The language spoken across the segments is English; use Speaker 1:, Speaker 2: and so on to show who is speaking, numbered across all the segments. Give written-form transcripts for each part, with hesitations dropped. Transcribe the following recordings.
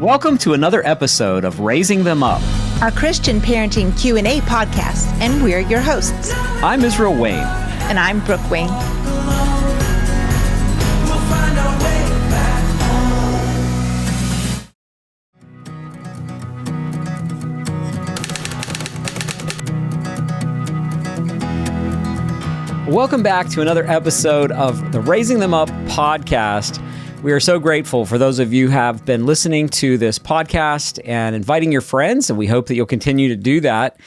Speaker 1: Welcome to another episode of Raising Them Up,
Speaker 2: our Christian parenting Q&A podcast, and we're your hosts.
Speaker 1: I'm Israel Wayne.
Speaker 2: And I'm Brook Wayne.
Speaker 1: Welcome back to another episode of the Raising Them Up podcast. We are so grateful for those of you who have been listening to this podcast and inviting your friends, and we hope that you'll continue to do that.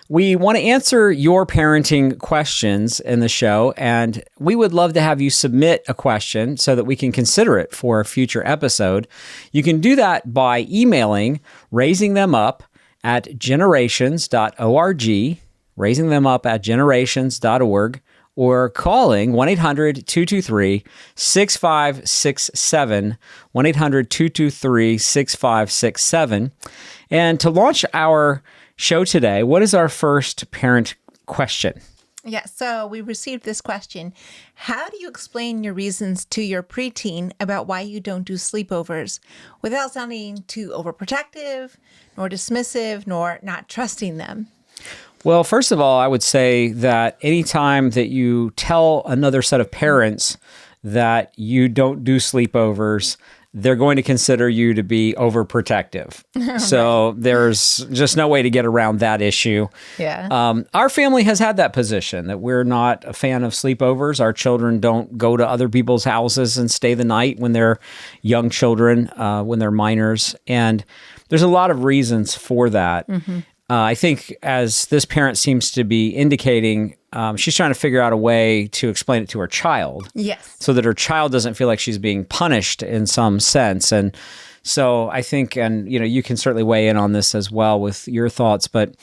Speaker 1: We want to answer your parenting questions in the show, and we would love to have you submit a question so that we can consider it for a future episode. You can do that by emailing raisingthemup@generations.org, raisingthemup@generations.org, or calling 1-800-223-6567, 1-800-223-6567. And to launch our show today, what is our first parent question?
Speaker 2: Yeah, so we received this question. How do you explain your reasons to your preteen about why you don't do sleepovers without sounding too overprotective, nor dismissive, nor not trusting them?
Speaker 1: Well, first of all, I would say that anytime that you tell another set of parents that you don't do sleepovers, they're going to consider you to be overprotective. So there's just no way to get around that issue.
Speaker 2: Yeah.
Speaker 1: Our family has had that position that we're not a fan of sleepovers. Our children don't go to other people's houses and stay the night when they're young children, when they're minors. And there's a lot of reasons for that. Mm-hmm. I think as this parent seems to be indicating, she's trying to figure out a way to explain it to her child.
Speaker 2: Yes.
Speaker 1: So that her child doesn't feel like she's being punished in some sense. And so I think, and you can certainly weigh in on this as well with your thoughts, but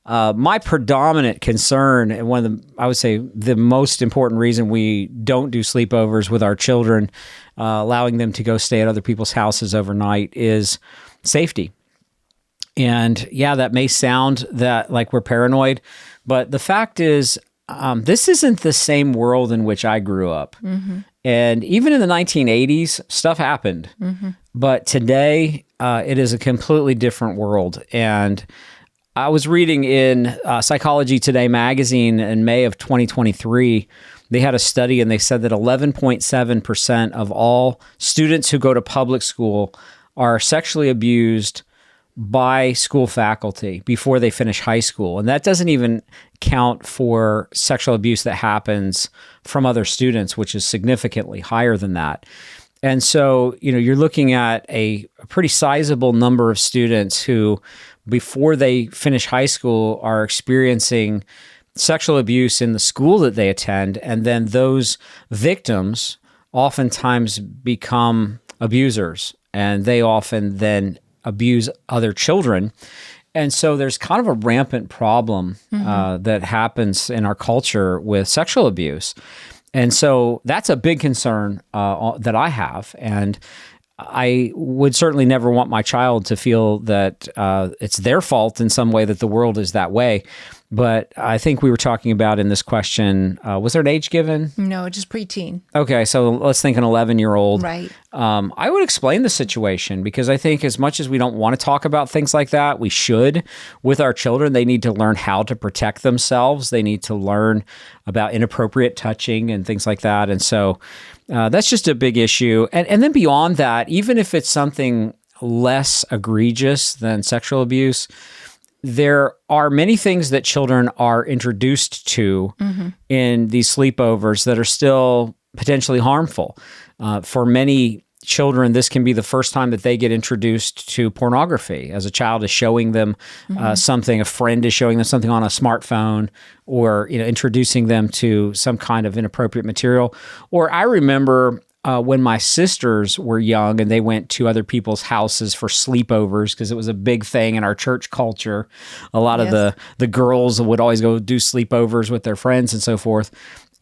Speaker 1: my predominant concern, and one of the, I would say the most important reason we don't do sleepovers with our children, allowing them to go stay at other people's houses overnight, is safety. And yeah, that may sound that like we're paranoid, but the fact is, this isn't the same world in which I grew up. Mm-hmm. And even in the 1980s, stuff happened. Mm-hmm. But today, it is a completely different world. And I was reading in Psychology Today magazine in May of 2023, they had a study and they said that 11.7% of all students who go to public school are sexually abused by school faculty before they finish high school. And that doesn't even count for sexual abuse that happens from other students, which is significantly higher than that. And so, you're looking at a pretty sizable number of students who, before they finish high school, are experiencing sexual abuse in the school that they attend. And then those victims oftentimes become abusers, and they often then abuse other children. And so there's kind of a rampant problem that happens in our culture with sexual abuse. And so that's a big concern that I have. And I would certainly never want my child to feel that it's their fault in some way that the world is that way. But I think we were talking about in this question, was there an age given?
Speaker 2: No, just preteen.
Speaker 1: Okay, so let's think an 11-year-old.
Speaker 2: Right.
Speaker 1: I would explain the situation because I think as much as we don't want to talk about things like that, we should. With our children, they need to learn how to protect themselves. They need to learn about inappropriate touching and things like that. And so that's just a big issue. And then beyond that, even if it's something less egregious than sexual abuse, there are many things that children are introduced to in these sleepovers that are still potentially harmful. For many children, this can be the first time that they get introduced to pornography, as a child is showing them something, a friend is showing them something on a smartphone, or introducing them to some kind of inappropriate material. Or I remember when my sisters were young and they went to other people's houses for sleepovers, because it was a big thing in our church culture. A lot of the girls would always go do sleepovers with their friends and so forth.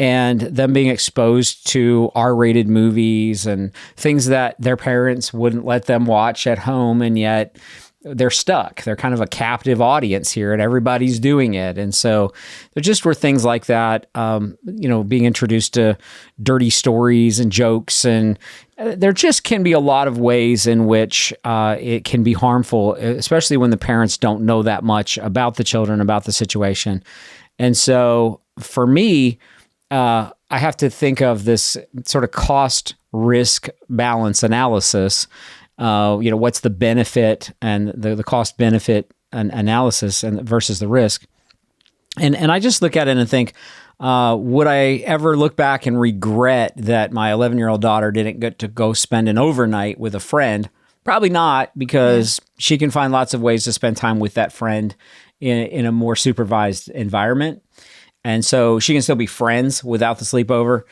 Speaker 1: And them being exposed to R-rated movies and things that their parents wouldn't let them watch at home. And yet they're stuck. They're kind of a captive audience here, and everybody's doing it. And so there just were things like that, being introduced to dirty stories and jokes. And there just can be a lot of ways in which it can be harmful, especially when the parents don't know that much about the children, about the situation. And so for me, I have to think of this sort of cost-risk balance analysis. What's the benefit and the cost-benefit analysis and versus the risk. And I just look at it and think, would I ever look back and regret that my 11-year-old daughter didn't get to go spend an overnight with a friend? Probably not, because she can find lots of ways to spend time with that friend in a more supervised environment. And so she can still be friends without the sleepover.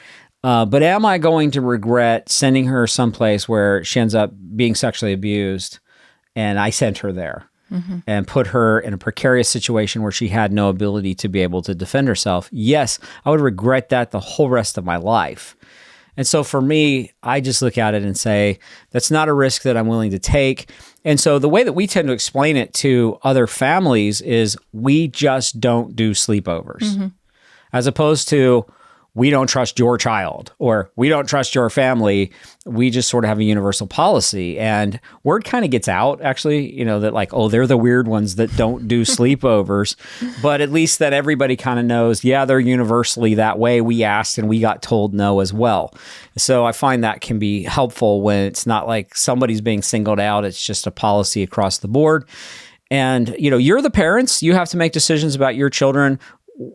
Speaker 1: But am I going to regret sending her someplace where she ends up being sexually abused and I sent her there and put her in a precarious situation where she had no ability to be able to defend herself? Yes, I would regret that the whole rest of my life. And so for me, I just look at it and say, that's not a risk that I'm willing to take. And so the way that we tend to explain it to other families is we just don't do sleepovers, as opposed to, we don't trust your child, or we don't trust your family. We just sort of have a universal policy. And word kind of gets out, actually, that like, oh, they're the weird ones that don't do sleepovers. But at least that everybody kind of knows, yeah, they're universally that way. We asked and we got told no as well. So I find that can be helpful when it's not like somebody's being singled out. It's just a policy across the board. And, you're the parents. You have to make decisions about your children.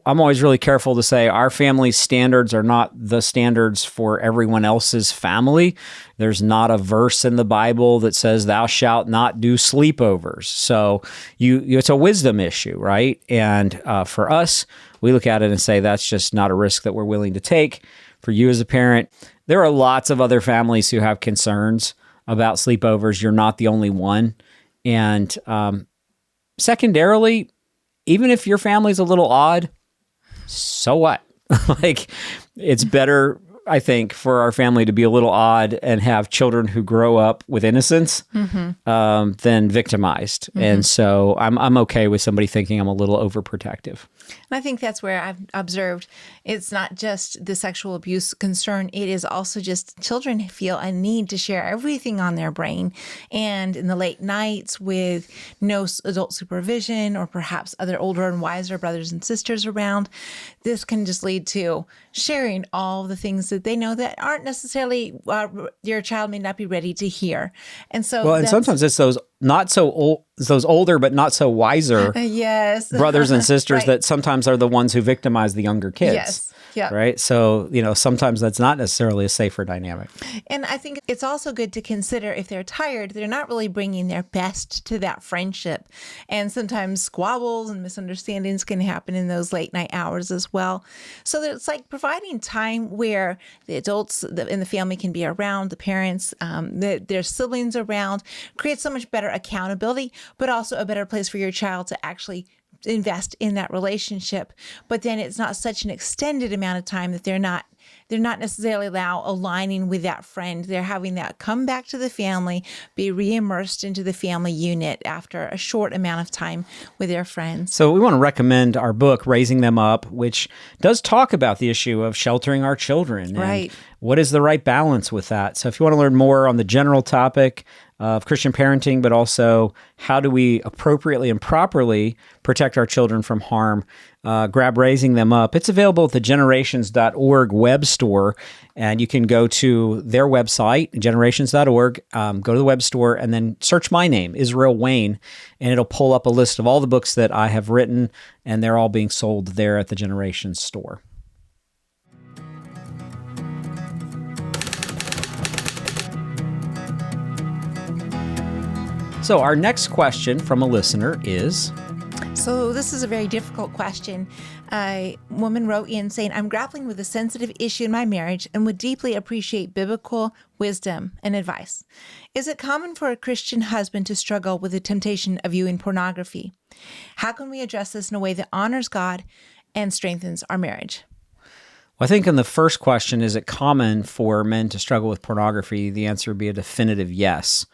Speaker 1: I'm always really careful to say our family's standards are not the standards for everyone else's family. There's not a verse in the Bible that says thou shalt not do sleepovers. So it's a wisdom issue, right? And for us, we look at it and say that's just not a risk that we're willing to take. For you as a parent, there are lots of other families who have concerns about sleepovers. You're not the only one. And secondarily, even if your family's a little odd, so what? Like, it's better, I think, for our family to be a little odd and have children who grow up with innocence than victimized. And so I'm okay with somebody thinking I'm a little overprotective.
Speaker 2: And I think that's where I've observed it's not just the sexual abuse concern. It is also just children feel a need to share everything on their brain. And in the late nights with no adult supervision, or perhaps other older and wiser brothers and sisters around, this can just lead to sharing all the things that they know that aren't necessarily, your child may not be ready to hear. And so,
Speaker 1: and sometimes it's those not so old, those older but not so wiser brothers and sisters that sometimes are the ones who victimize the younger kids.
Speaker 2: Yes. Yeah.
Speaker 1: Right. So, sometimes that's not necessarily a safer dynamic.
Speaker 2: And I think it's also good to consider if they're tired, they're not really bringing their best to that friendship. And sometimes squabbles and misunderstandings can happen in those late night hours as well. So it's like providing time where the adults in the family can be around, the parents, their siblings around, creates so much better accountability, but also a better place for your child to actually invest in that relationship. But then it's not such an extended amount of time that they're not necessarily aligning with that friend. They're having that come back to the family, be re-immersed into the family unit after a short amount of time with their friends.
Speaker 1: So we want to recommend our book, Raising Them Up, which does talk about the issue of sheltering our children.
Speaker 2: Right.
Speaker 1: And what is the right balance with that? So if you want to learn more on the general topic of Christian parenting, but also how do we appropriately and properly protect our children from harm, grab Raising Them Up. It's available at the generations.org web store, and you can go to their website, generations.org, go to the web store, and then search my name, Israel Wayne, and it'll pull up a list of all the books that I have written, and they're all being sold there at the Generations store. So our next question from a listener is...
Speaker 2: So this is a very difficult question. A woman wrote in saying, I'm grappling with a sensitive issue in my marriage and would deeply appreciate biblical wisdom and advice. Is it common for a Christian husband to struggle with the temptation of viewing pornography? How can we address this in a way that honors God and strengthens our marriage?
Speaker 1: Well, I think in the first question, is it common for men to struggle with pornography? The answer would be a definitive yes.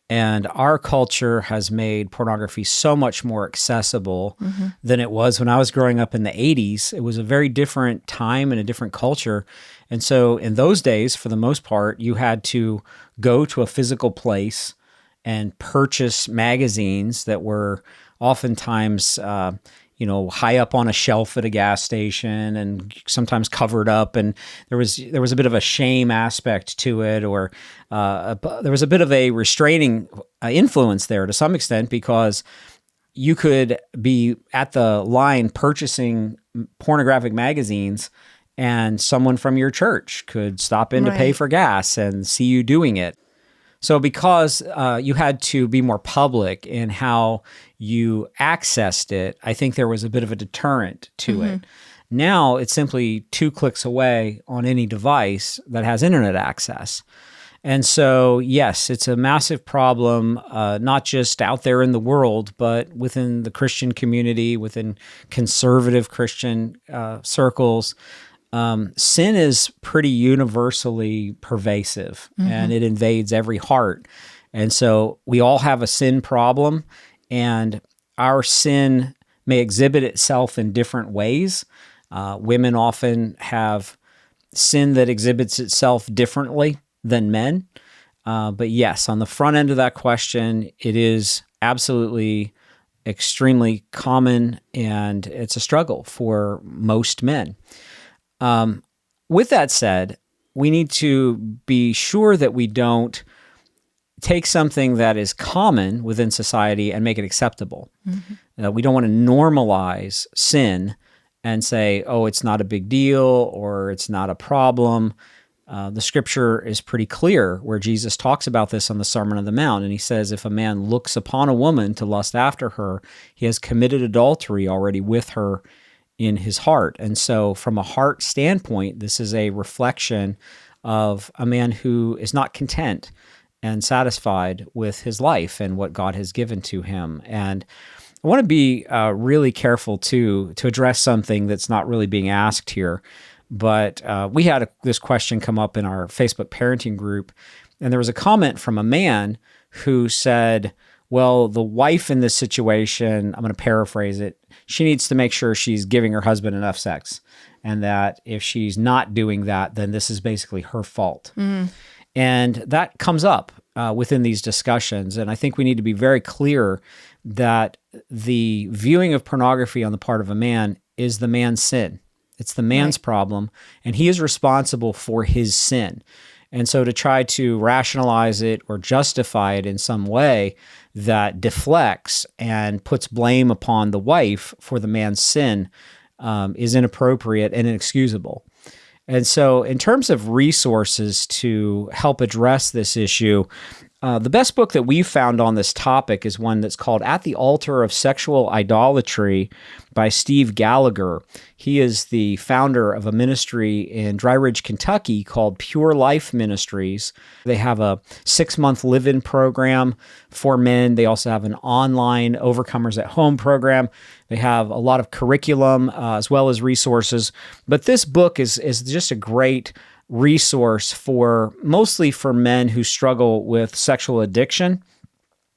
Speaker 1: And our culture has made pornography so much more accessible than it was when I was growing up in the 80s. It was a very different time and a different culture. And so in those days, for the most part, you had to go to a physical place and purchase magazines that were oftentimes high up on a shelf at a gas station and sometimes covered up. And there was a bit of a shame aspect to it, or there was a bit of a restraining influence there to some extent, because you could be at the line purchasing pornographic magazines and someone from your church could stop in to pay for gas and see you doing it. So because you had to be more public in how you accessed it, I think there was a bit of a deterrent to it. Now it's simply 2 clicks away on any device that has internet access. And so, yes, it's a massive problem, not just out there in the world, but within the Christian community, within conservative Christian circles. Sin is pretty universally pervasive, and it invades every heart. And so we all have a sin problem, and our sin may exhibit itself in different ways. Women often have sin that exhibits itself differently than men. But yes, on the front end of that question, it is absolutely extremely common, and it's a struggle for most men. With that said, we need to be sure that we don't take something that is common within society and make it acceptable. We don't want to normalize sin and say, oh, it's not a big deal or it's not a problem. The scripture is pretty clear where Jesus talks about this on the Sermon on the Mount. And he says, if a man looks upon a woman to lust after her, he has committed adultery already with her in his heart. And so from a heart standpoint, this is a reflection of a man who is not content and satisfied with his life and what God has given to him. And I want to be really careful to address something that's not really being asked here. But we had this question come up in our Facebook parenting group, and there was a comment from a man who said, well, the wife in this situation, I'm going to paraphrase it, she needs to make sure she's giving her husband enough sex, and that if she's not doing that, then this is basically her fault. And that comes up within these discussions, and I think we need to be very clear that the viewing of pornography on the part of a man is the man's sin. It's the man's problem, and he is responsible for his sin. And so to try to rationalize it or justify it in some way that deflects and puts blame upon the wife for the man's sin is inappropriate and inexcusable. And so in terms of resources to help address this issue, the best book that we've found on this topic is one that's called At the Altar of Sexual Idolatry by Steve Gallagher. He is the founder of a ministry in Dry Ridge, Kentucky called Pure Life Ministries. They have a 6-month live-in program for men. They also have an online Overcomers at Home program. They have a lot of curriculum as well as resources. But this book is just a great resource mostly for men who struggle with sexual addiction.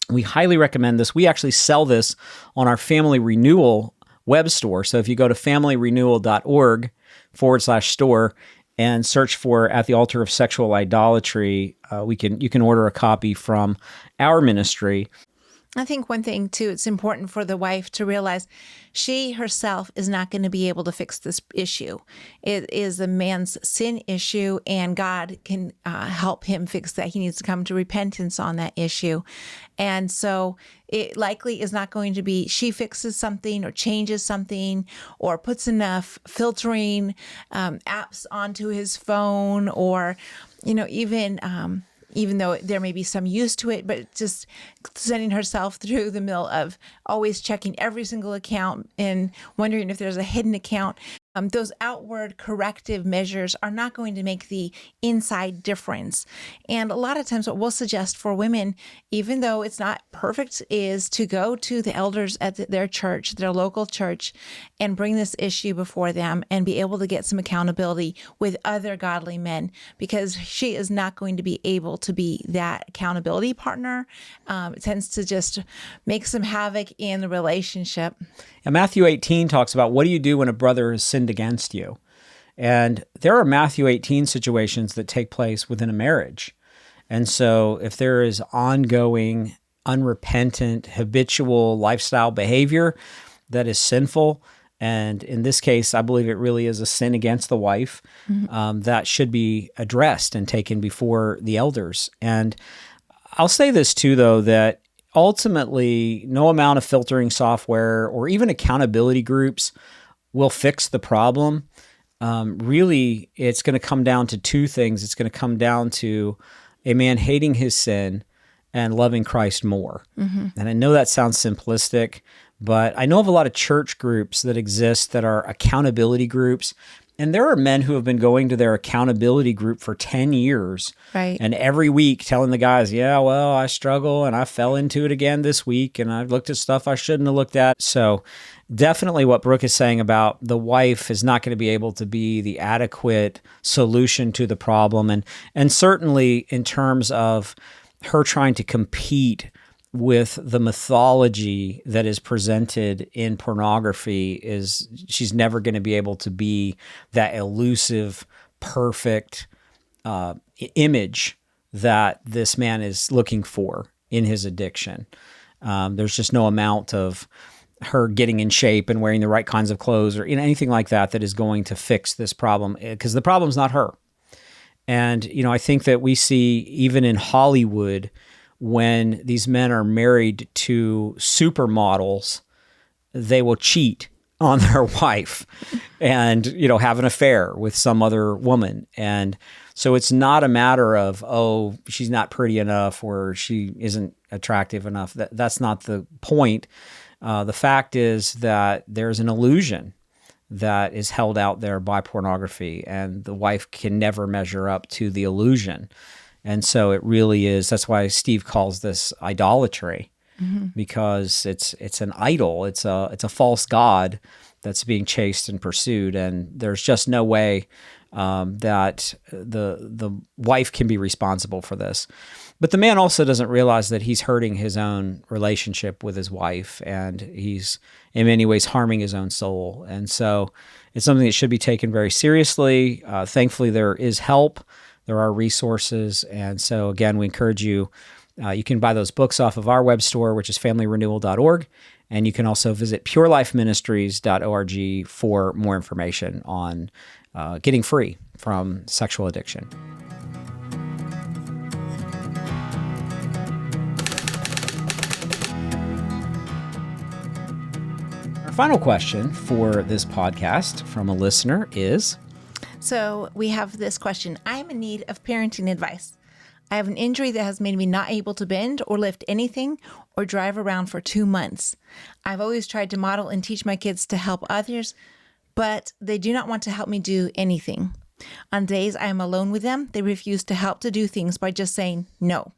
Speaker 1: We highly recommend this. We actually sell this on our Family Renewal web store. So if you go to familyrenewal.org/store and search for At the Altar of Sexual Idolatry, you can order a copy from our ministry.
Speaker 2: I think one thing, too, it's important for the wife to realize she herself is not going to be able to fix this issue. It is a man's sin issue, and God can help him fix that. He needs to come to repentance on that issue. And so it likely is not going to be she fixes something or changes something or puts enough filtering apps onto his phone, or, even though there may be some use to it, but just sending herself through the mill of always checking every single account and wondering if there's a hidden account. Those outward corrective measures are not going to make the inside difference. And a lot of times what we'll suggest for women, even though it's not perfect, is to go to the elders at their church, their local church, and bring this issue before them and be able to get some accountability with other godly men, because she is not going to be able to be that accountability partner. It tends to just make some havoc in the relationship.
Speaker 1: And Matthew 18 talks about, what do you do when a brother has sinned against you? And there are Matthew 18 situations that take place within a marriage. And so if there is ongoing, unrepentant, habitual lifestyle behavior that is sinful, and in this case, I believe it really is a sin against the wife, that should be addressed and taken before the elders. And I'll say this too, though, that ultimately, no amount of filtering software or even accountability groups will fix the problem. Really, it's going to come down to two things. It's going to come down to a man hating his sin and loving Christ more. And I know that sounds simplistic, but I know of a lot of church groups that exist that are accountability groups. And there are men who have been going to their accountability group for 10 years.
Speaker 2: Right.
Speaker 1: And every week telling the guys, yeah, well, I struggle and I fell into it again this week and I've looked at stuff I shouldn't have looked at. So definitely what Brooke is saying about the wife is not going to be able to be the adequate solution to the problem. And certainly in terms of her trying to compete with the mythology that is presented in pornography, is she's never going to be able to be that elusive, perfect image that this man is looking for in his addiction. There's just no amount of her getting in shape and wearing the right kinds of clothes or anything like that that is going to fix this problem, because the problem's not her. And, I think that we see even in Hollywood, when these men are married to supermodels, they will cheat on their wife and, have an affair with some other woman. And so it's not a matter of, oh, she's not pretty enough or she isn't attractive enough. That's not the point. The fact is that there's an illusion that is held out there by pornography, and the wife can never measure up to the illusion. And so it really is, that's why Steve calls this idolatry, because it's an idol. It's a false god that's being chased and pursued. And there's just no way that the wife can be responsible for this. But the man also doesn't realize that he's hurting his own relationship with his wife, and he's in many ways harming his own soul. And so it's something that should be taken very seriously. Thankfully, there is help. There are resources. And so, again, we encourage you, you can buy those books off of our web store, which is familyrenewal.org. And you can also visit purelifeministries.org for more information on getting free from sexual addiction. Our final question for this podcast from a listener is...
Speaker 2: So we have this question. I'm in need of parenting advice. I have an injury that has made me not able to bend or lift anything or drive around for 2 months. I've always tried to model and teach my kids to help others, but they do not want to help me do anything. On days I am alone with them, they refuse to help to do things by just saying no.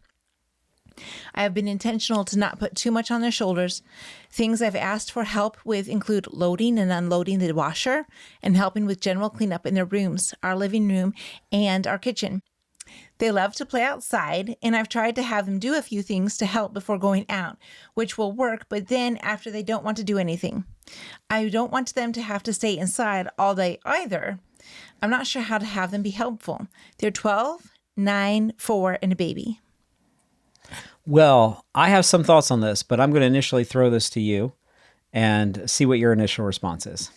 Speaker 2: I have been intentional to not put too much on their shoulders. Things I've asked for help with include loading and unloading the washer and helping with general cleanup in their rooms, our living room, and our kitchen. They love to play outside, and I've tried to have them do a few things to help before going out, which will work, but then after they don't want to do anything. I don't want them to have to stay inside all day either. I'm not sure how to have them be helpful. They're 12, 9, 4, and a baby.
Speaker 1: Well, I have some thoughts on this, but I'm going to initially throw this to you and see what your initial response is.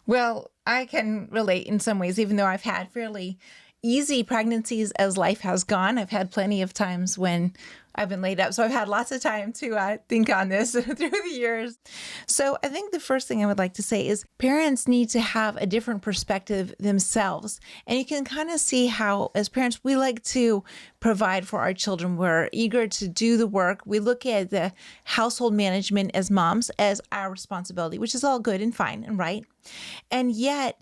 Speaker 2: Well, I can relate in some ways, even though I've had fairly easy pregnancies as life has gone. I've had plenty of times when I've been laid up, so I've had lots of time to think on this through the years. So I think the first thing I would like to say is parents need to have a different perspective themselves. And you can kind of see how, as parents, we like to provide for our children. We're eager to do the work. We look at the household management as moms as our responsibility, which is all good and fine and right. And yet,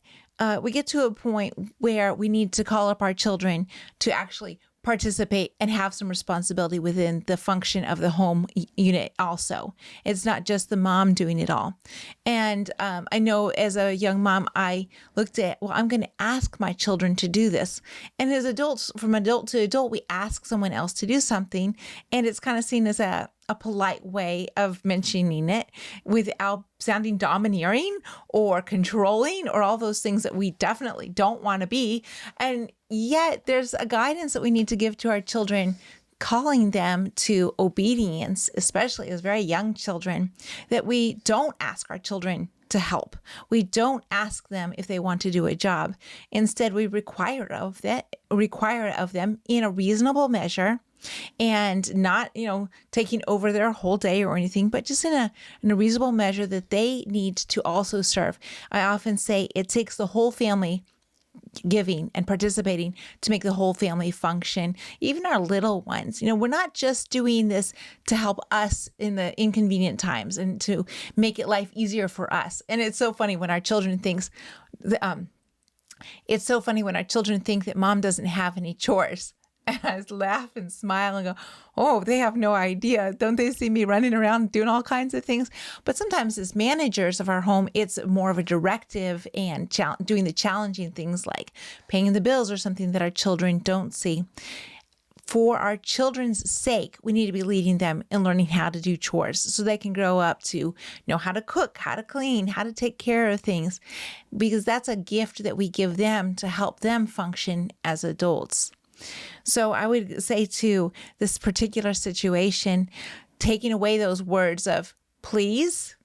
Speaker 2: we get to a point where we need to call up our children to actually participate and have some responsibility within the function of the home unit also. It's not just the mom doing it all. And I know as a young mom, I looked at, well, I'm going to ask my children to do this. And as adults, from adult to adult, we ask someone else to do something. And it's kind of seen as a polite way of mentioning it without sounding domineering or controlling or all those things that we definitely don't want to be. And yet there's a guidance that we need to give to our children, calling them to obedience, especially as very young children, that we don't ask our children to help. We don't ask them if they want to do a job. Instead, we require it of them in a reasonable measure, and not, taking over their whole day or anything, but just in a reasonable measure that they need to also serve. I often say it takes the whole family giving and participating to make the whole family function, even our little ones. We're not just doing this to help us in the inconvenient times and to make it life easier for us. And it's so funny when our children think that mom doesn't have any chores. And I laugh and smile and go, oh, they have no idea. Don't they see me running around doing all kinds of things? But sometimes as managers of our home, it's more of a directive and doing the challenging things like paying the bills or something that our children don't see. For our children's sake, we need to be leading them in learning how to do chores so they can grow up to know how to cook, how to clean, how to take care of things, because that's a gift that we give them to help them function as adults. So I would say to this particular situation, taking away those words of please,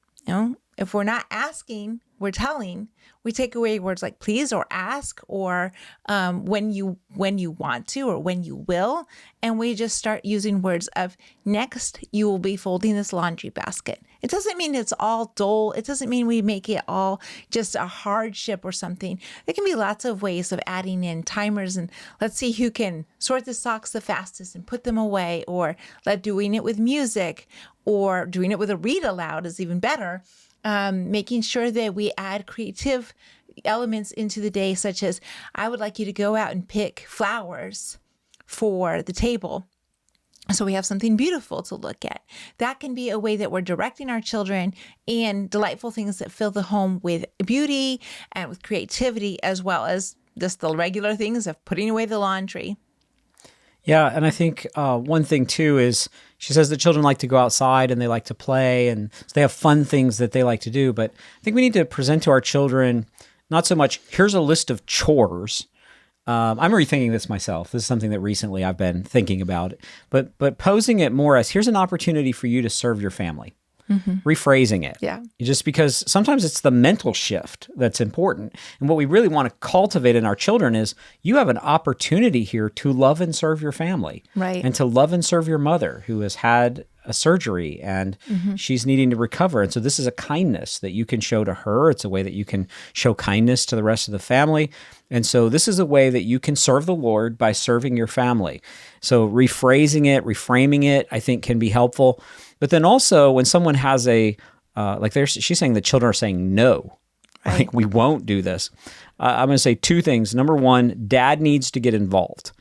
Speaker 2: if we're not asking, we're telling. We take away words like please or ask or when you want to or when you will. And we just start using words of next, you will be folding this laundry basket. It doesn't mean it's all dull. It doesn't mean we make it all just a hardship or something. There can be lots of ways of adding in timers and let's see who can sort the socks the fastest and put them away, or doing it with music, or doing it with a read aloud is even better. Making sure that we add creative elements into the day, such as I would like you to go out and pick flowers for the table, so we have something beautiful to look at. That can be a way that we're directing our children in delightful things that fill the home with beauty and with creativity, as well as just the regular things of putting away the laundry.
Speaker 1: Yeah, and I think one thing too is she says that children like to go outside and they like to play, and so they have fun things that they like to do. But I think we need to present to our children not so much, here's a list of chores. I'm rethinking this myself. This is something that recently I've been thinking about. But posing it more as, here's an opportunity for you to serve your family. Mm-hmm. Rephrasing it.
Speaker 2: Yeah.
Speaker 1: Just because sometimes it's the mental shift that's important. And what we really want to cultivate in our children is you have an opportunity here to love and serve your family.
Speaker 2: Right.
Speaker 1: And to love and serve your mother who has had a surgery and she's needing to recover. And so this is a kindness that you can show to her. It's a way that you can show kindness to the rest of the family. And so this is a way that you can serve the Lord by serving your family. So rephrasing it, reframing it, I think can be helpful. But then also when someone has she's saying the children are saying no,
Speaker 2: right.
Speaker 1: Like we won't do this. I'm going to say two things. Number one, dad needs to get involved.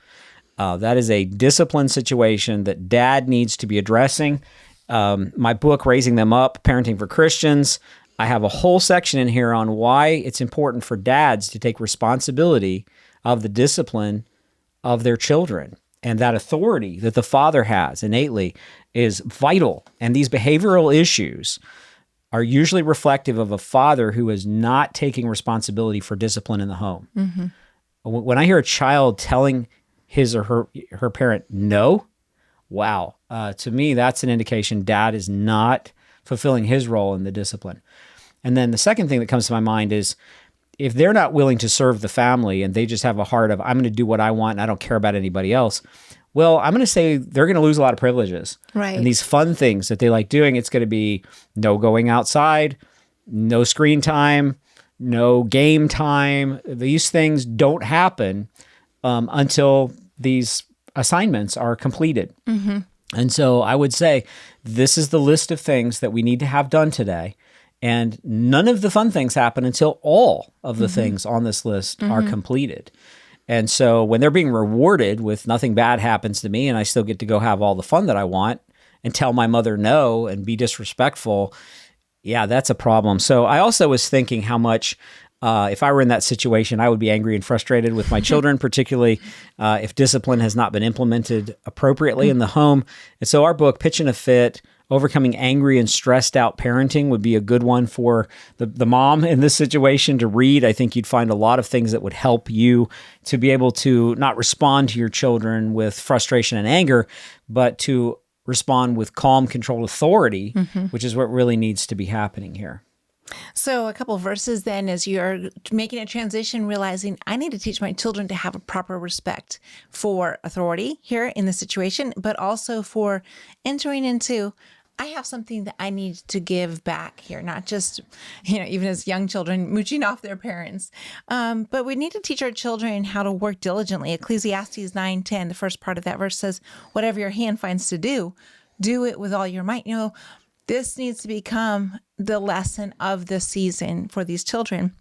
Speaker 1: That is a discipline situation that dad needs to be addressing. My book, Raising Them Up, Parenting for Christians, I have a whole section in here on why it's important for dads to take responsibility of the discipline of their children. And that authority that the father has innately is vital. And these behavioral issues are usually reflective of a father who is not taking responsibility for discipline in the home. Mm-hmm. When I hear a child telling his or her parent no, wow. To me, that's an indication dad is not fulfilling his role in the discipline. And then the second thing that comes to my mind is if they're not willing to serve the family and they just have a heart of, I'm going to do what I want and I don't care about anybody else, Well, I'm going to say they're going to lose a lot of privileges.
Speaker 2: Right.
Speaker 1: And these fun things that they like doing, it's going to be no going outside, no screen time, no game time. These things don't happen until these assignments are completed. Mm-hmm. And so I would say this is the list of things that we need to have done today. And none of the fun things happen until all of the things on this list are completed. And so when they're being rewarded with nothing bad happens to me and I still get to go have all the fun that I want and tell my mother no and be disrespectful, yeah, that's a problem. So I also was thinking how much, if I were in that situation, I would be angry and frustrated with my children, particularly if discipline has not been implemented appropriately in the home. And so our book, Pitching a Fit, Overcoming Angry and Stressed Out Parenting, would be a good one for the mom in this situation to read. I think you'd find a lot of things that would help you to be able to not respond to your children with frustration and anger, but to respond with calm, controlled authority, which is what really needs to be happening here.
Speaker 2: So a couple of verses then, as you're making a transition, realizing I need to teach my children to have a proper respect for authority here in the situation, but also for entering into, I have something that I need to give back here, not just, even as young children mooching off their parents. But we need to teach our children how to work diligently. Ecclesiastes 9:10, the first part of that verse says, whatever your hand finds to do, do it with all your might. This needs to become the lesson of the season for these children.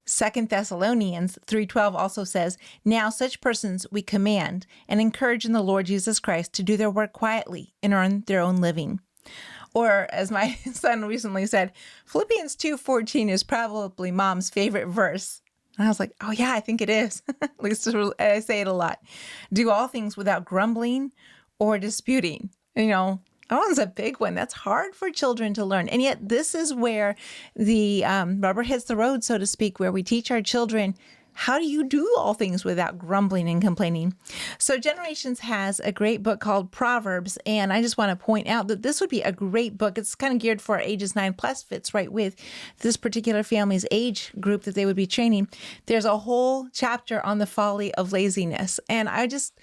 Speaker 2: 2 Thessalonians 3:12 also says, now such persons we command and encourage in the Lord Jesus Christ to do their work quietly and earn their own living. Or as my son recently said, Philippians 2:14 is probably mom's favorite verse. And I was like, oh yeah, I think it is. At least I say it a lot. Do all things without grumbling or disputing. That one's a big one. That's hard for children to learn. And yet this is where the rubber hits the road, so to speak, where we teach our children, how do you do all things without grumbling and complaining? So Generations has a great book called Proverbs. And I just want to point out that this would be a great book. It's kind of geared for ages 9+, fits right with this particular family's age group that they would be training. There's a whole chapter on the folly of laziness. And I just,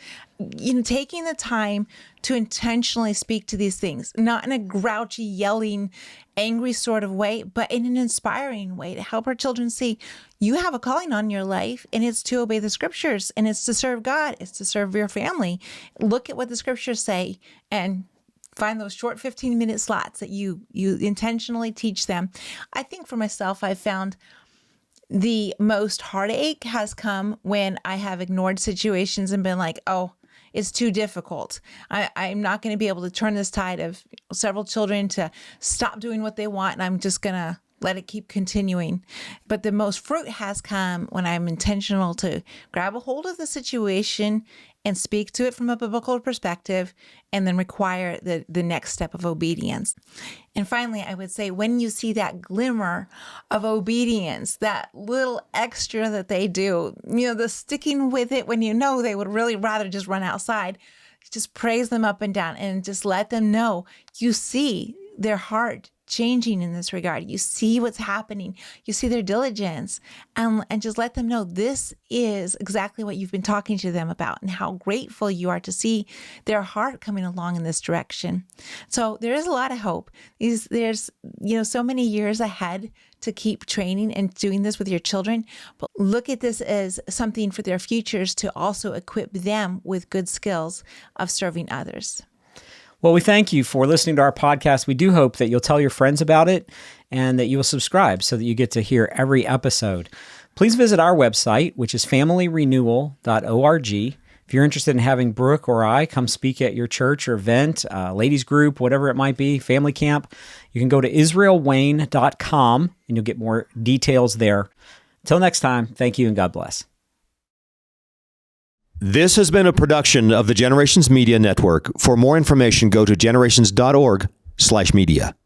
Speaker 2: taking the time to intentionally speak to these things, not in a grouchy, yelling, angry sort of way, but in an inspiring way to help our children see you have a calling on your life and it's to obey the scriptures and it's to serve God. It's to serve your family. Look at what the scriptures say and find those short 15-minute slots that you intentionally teach them. I think for myself, I've found the most heartache has come when I have ignored situations and been like, oh, it's too difficult. I'm not going to be able to turn this tide of several children to stop doing what they want, and I'm just going to let it keep continuing. But the most fruit has come when I'm intentional to grab a hold of the situation and speak to it from a biblical perspective, and then require the next step of obedience. And finally, I would say when you see that glimmer of obedience, that little extra that they do, the sticking with it when they would really rather just run outside, just praise them up and down and just let them know you see their heart changing in this regard. You see what's happening. You see their diligence, and just let them know this is exactly what you've been talking to them about and how grateful you are to see their heart coming along in this direction. So there is a lot of hope. There's so many years ahead to keep training and doing this with your children, but look at this as something for their futures to also equip them with good skills of serving others.
Speaker 1: Well, we thank you for listening to our podcast. We do hope that you'll tell your friends about it and that you will subscribe so that you get to hear every episode. Please visit our website, which is familyrenewal.org. If you're interested in having Brooke or I come speak at your church or event, ladies group, whatever it might be, family camp, you can go to israelwayne.com and you'll get more details there. Until next time, thank you and God bless.
Speaker 3: This has been a production of the Generations Media Network. For more information, go to generations.org/media.